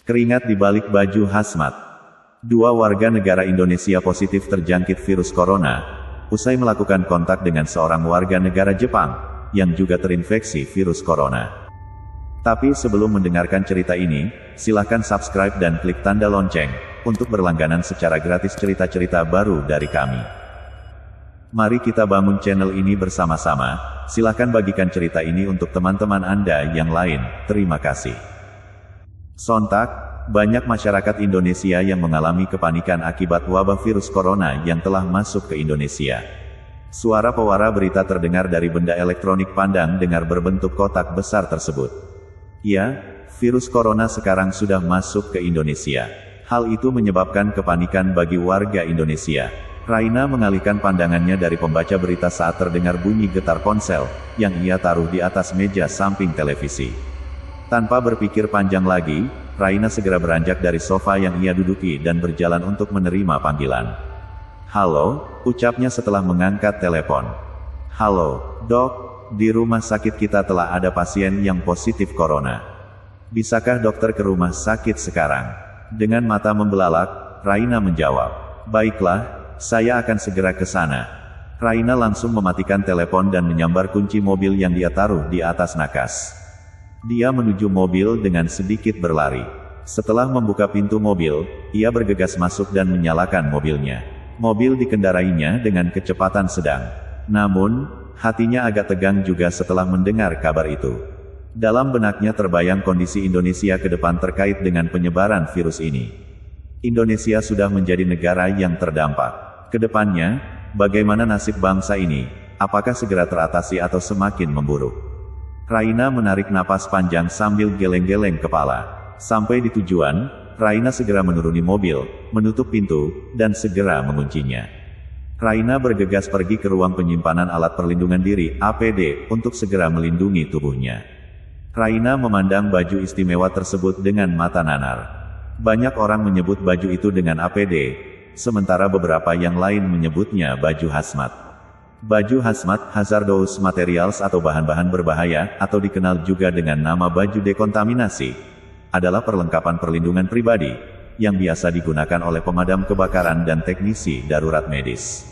Keringat di balik baju hazmat. Dua warga negara Indonesia positif terjangkit virus corona, usai melakukan kontak dengan seorang warga negara Jepang, yang juga terinfeksi virus corona. Tapi sebelum mendengarkan cerita ini, silahkan subscribe dan klik tanda lonceng, untuk berlangganan secara gratis cerita-cerita baru dari kami. Mari kita bangun channel ini bersama-sama, silahkan bagikan cerita ini untuk teman-teman Anda yang lain, terima kasih. Sontak, banyak masyarakat Indonesia yang mengalami kepanikan akibat wabah virus corona yang telah masuk ke Indonesia. Suara pewara berita terdengar dari benda elektronik pandang dengar berbentuk kotak besar tersebut. Ya, virus corona sekarang sudah masuk ke Indonesia. Hal itu menyebabkan kepanikan bagi warga Indonesia. Raina mengalihkan pandangannya dari pembaca berita saat terdengar bunyi getar ponsel, yang ia taruh di atas meja samping televisi. Tanpa berpikir panjang lagi, Raina segera beranjak dari sofa yang ia duduki dan berjalan untuk menerima panggilan. "Halo," ucapnya setelah mengangkat telepon. "Halo, Dok, di rumah sakit kita telah ada pasien yang positif corona. Bisakah dokter ke rumah sakit sekarang?" Dengan mata membelalak, Raina menjawab, "Baiklah, saya akan segera ke sana." Raina langsung mematikan telepon dan menyambar kunci mobil yang dia taruh di atas nakas. Dia menuju mobil dengan sedikit berlari. Setelah membuka pintu mobil, ia bergegas masuk dan menyalakan mobilnya. Mobil dikendarainya dengan kecepatan sedang. Namun, hatinya agak tegang juga setelah mendengar kabar itu. Dalam benaknya terbayang kondisi Indonesia ke depan terkait dengan penyebaran virus ini. Indonesia sudah menjadi negara yang terdampak. Kedepannya, bagaimana nasib bangsa ini? Apakah segera teratasi atau semakin memburuk? Raina menarik napas panjang sambil geleng-geleng kepala. Sampai di tujuan, Raina segera menuruni mobil, menutup pintu, dan segera menguncinya. Raina bergegas pergi ke ruang penyimpanan alat perlindungan diri (APD) untuk segera melindungi tubuhnya. Raina memandang baju istimewa tersebut dengan mata nanar. Banyak orang menyebut baju itu dengan APD, sementara beberapa yang lain menyebutnya baju hazmat. Baju hazmat, hazardous materials atau bahan-bahan berbahaya, atau dikenal juga dengan nama baju dekontaminasi, adalah perlengkapan perlindungan pribadi, yang biasa digunakan oleh pemadam kebakaran dan teknisi darurat medis.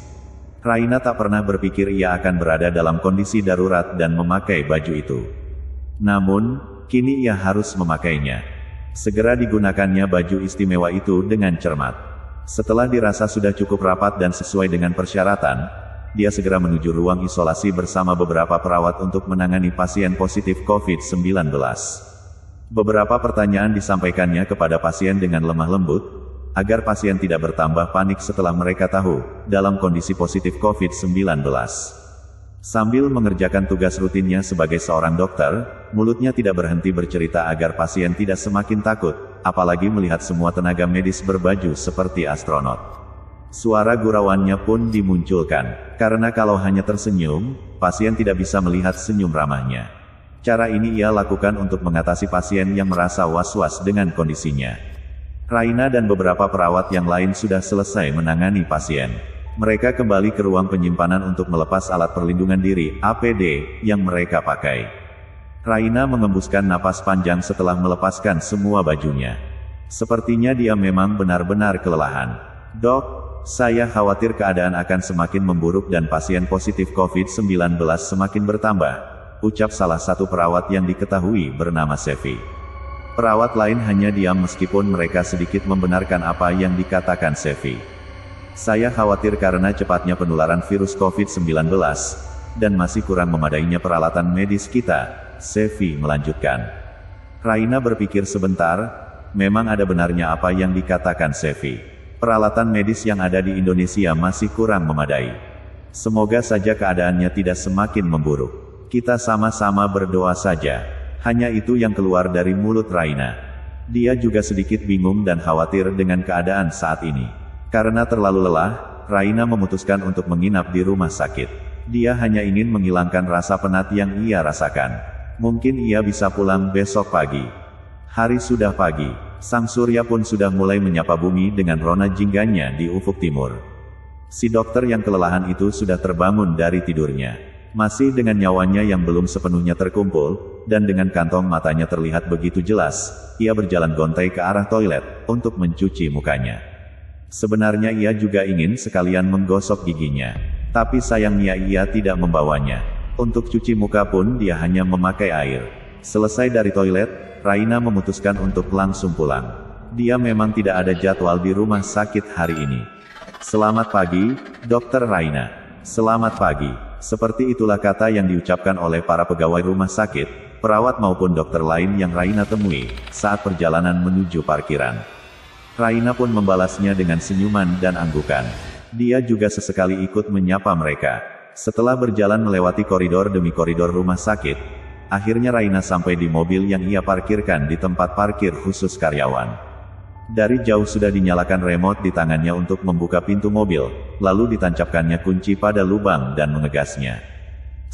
Raina tak pernah berpikir ia akan berada dalam kondisi darurat dan memakai baju itu. Namun, kini ia harus memakainya. Segera digunakannya baju istimewa itu dengan cermat. Setelah dirasa sudah cukup rapat dan sesuai dengan persyaratan, dia segera menuju ruang isolasi bersama beberapa perawat untuk menangani pasien positif COVID-19. Beberapa pertanyaan disampaikannya kepada pasien dengan lemah lembut, agar pasien tidak bertambah panik setelah mereka tahu, dalam kondisi positif COVID-19. Sambil mengerjakan tugas rutinnya sebagai seorang dokter, mulutnya tidak berhenti bercerita agar pasien tidak semakin takut, apalagi melihat semua tenaga medis berbaju seperti astronot. Suara gurauannya pun dimunculkan, karena kalau hanya tersenyum, pasien tidak bisa melihat senyum ramahnya. Cara ini ia lakukan untuk mengatasi pasien yang merasa was-was dengan kondisinya. Raina dan beberapa perawat yang lain sudah selesai menangani pasien. Mereka kembali ke ruang penyimpanan untuk melepas alat perlindungan diri (APD) yang mereka pakai. Raina mengembuskan napas panjang setelah melepaskan semua bajunya. Sepertinya dia memang benar-benar kelelahan. "Dok, saya khawatir keadaan akan semakin memburuk dan pasien positif COVID-19 semakin bertambah," ucap salah satu perawat yang diketahui bernama Sevi. Perawat lain hanya diam meskipun mereka sedikit membenarkan apa yang dikatakan Sevi. "Saya khawatir karena cepatnya penularan virus COVID-19, dan masih kurang memadainya peralatan medis kita," Sevi melanjutkan. Raina berpikir sebentar, memang ada benarnya apa yang dikatakan Sevi. Peralatan medis yang ada di Indonesia masih kurang memadai. Semoga saja keadaannya tidak semakin memburuk. Kita sama-sama berdoa saja. Hanya itu yang keluar dari mulut Raina. Dia juga sedikit bingung dan khawatir dengan keadaan saat ini. Karena terlalu lelah, Raina memutuskan untuk menginap di rumah sakit. Dia hanya ingin menghilangkan rasa penat yang ia rasakan. Mungkin ia bisa pulang besok pagi. Hari sudah pagi. Sang surya pun sudah mulai menyapa bumi dengan rona jingganya di ufuk timur. Si dokter yang kelelahan itu sudah terbangun dari tidurnya. Masih dengan nyawanya yang belum sepenuhnya terkumpul, dan dengan kantong matanya terlihat begitu jelas, ia berjalan gontai ke arah toilet, untuk mencuci mukanya. Sebenarnya ia juga ingin sekalian menggosok giginya. Tapi sayangnya ia tidak membawanya. Untuk cuci muka pun dia hanya memakai air. Selesai dari toilet, Raina memutuskan untuk langsung pulang. Dia memang tidak ada jadwal di rumah sakit hari ini. Selamat pagi, Dokter Raina. Selamat pagi. Seperti itulah kata yang diucapkan oleh para pegawai rumah sakit, perawat maupun dokter lain yang Raina temui, saat perjalanan menuju parkiran. Raina pun membalasnya dengan senyuman dan anggukan. Dia juga sesekali ikut menyapa mereka. Setelah berjalan melewati koridor demi koridor rumah sakit, akhirnya Raina sampai di mobil yang ia parkirkan di tempat parkir khusus karyawan. Dari jauh sudah dinyalakan remote di tangannya untuk membuka pintu mobil, lalu ditancapkannya kunci pada lubang dan mengegasnya.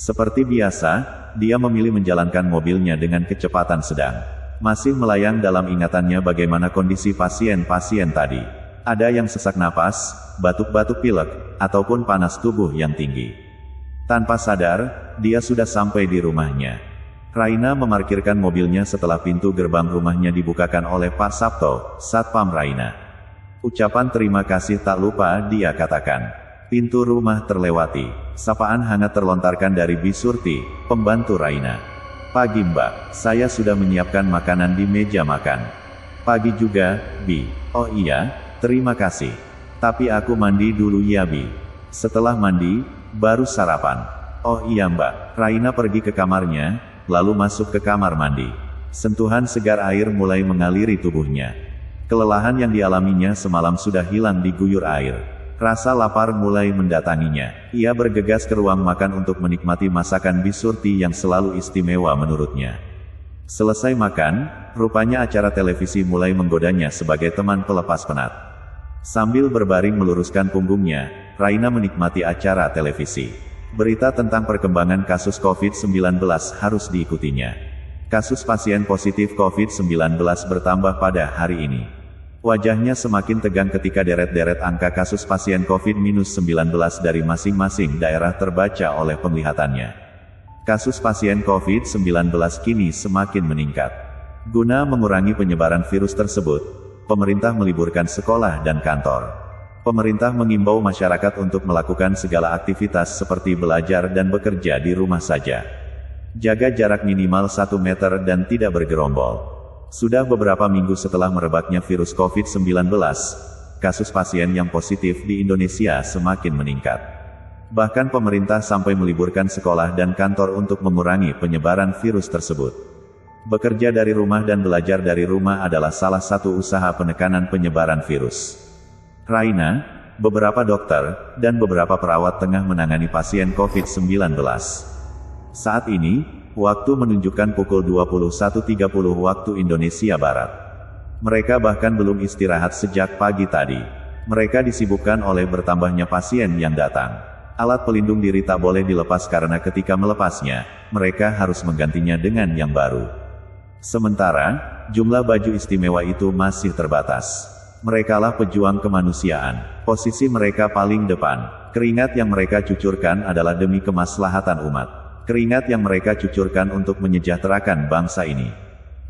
Seperti biasa, dia memilih menjalankan mobilnya dengan kecepatan sedang. Masih melayang dalam ingatannya bagaimana kondisi pasien-pasien tadi. Ada yang sesak napas, batuk-batuk pilek, ataupun panas tubuh yang tinggi. Tanpa sadar, dia sudah sampai di rumahnya. Raina memarkirkan mobilnya setelah pintu gerbang rumahnya dibukakan oleh Pak Sabto, Satpam Raina. Ucapan terima kasih tak lupa dia katakan. Pintu rumah terlewati. Sapaan hangat terlontarkan dari Bi Surti, pembantu Raina. Pagi Mbak, saya sudah menyiapkan makanan di meja makan. Pagi juga, Bi. Oh iya, terima kasih. Tapi aku mandi dulu ya Bi. Setelah mandi, baru sarapan. Oh iya Mbak. Raina pergi ke kamarnya, lalu masuk ke kamar mandi. Sentuhan segar air mulai mengaliri tubuhnya. Kelelahan yang dialaminya semalam sudah hilang diguyur air. Rasa lapar mulai mendatanginya. Ia bergegas ke ruang makan untuk menikmati masakan Bi Surti yang selalu istimewa menurutnya. Selesai makan, rupanya acara televisi mulai menggodanya sebagai teman pelepas penat. Sambil berbaring meluruskan punggungnya, Raina menikmati acara televisi. Berita tentang perkembangan kasus COVID-19 harus diikutinya. Kasus pasien positif COVID-19 bertambah pada hari ini. Wajahnya semakin tegang ketika deret-deret angka kasus pasien COVID-19 dari masing-masing daerah terbaca oleh penglihatannya. Kasus pasien COVID-19 kini semakin meningkat. Guna mengurangi penyebaran virus tersebut, pemerintah meliburkan sekolah dan kantor. Pemerintah mengimbau masyarakat untuk melakukan segala aktivitas seperti belajar dan bekerja di rumah saja. Jaga jarak minimal 1 meter dan tidak bergerombol. Sudah beberapa minggu setelah merebaknya virus COVID-19, kasus pasien yang positif di Indonesia semakin meningkat. Bahkan pemerintah sampai meliburkan sekolah dan kantor untuk mengurangi penyebaran virus tersebut. Bekerja dari rumah dan belajar dari rumah adalah salah satu usaha penekanan penyebaran virus. Raina, beberapa dokter, dan beberapa perawat tengah menangani pasien COVID-19. Saat ini, waktu menunjukkan pukul 21.30 waktu Indonesia Barat. Mereka bahkan belum istirahat sejak pagi tadi. Mereka disibukkan oleh bertambahnya pasien yang datang. Alat pelindung diri tak boleh dilepas karena ketika melepasnya, mereka harus menggantinya dengan yang baru. Sementara, jumlah baju istimewa itu masih terbatas. Merekalah pejuang kemanusiaan. Posisi mereka paling depan. Keringat yang mereka cucurkan adalah demi kemaslahatan umat. Keringat yang mereka cucurkan untuk menyejahterakan bangsa ini.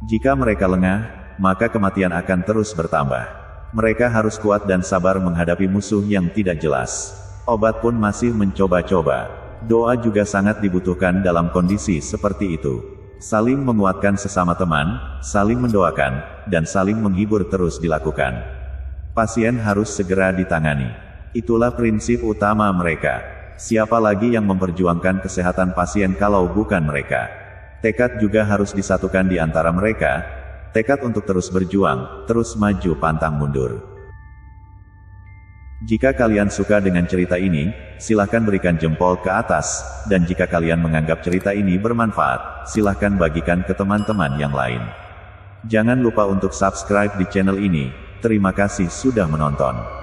Jika mereka lengah, maka kematian akan terus bertambah. Mereka harus kuat dan sabar menghadapi musuh yang tidak jelas. Obat pun masih mencoba-coba. Doa juga sangat dibutuhkan dalam kondisi seperti itu. Saling menguatkan sesama teman, saling mendoakan, dan saling menghibur terus dilakukan. Pasien harus segera ditangani. Itulah prinsip utama mereka. Siapa lagi yang memperjuangkan kesehatan pasien kalau bukan mereka? Tekad juga harus disatukan di antara mereka. Tekad untuk terus berjuang, terus maju pantang mundur. Jika kalian suka dengan cerita ini, silahkan berikan jempol ke atas, dan jika kalian menganggap cerita ini bermanfaat, silahkan bagikan ke teman-teman yang lain. Jangan lupa untuk subscribe di channel ini. Terima kasih sudah menonton.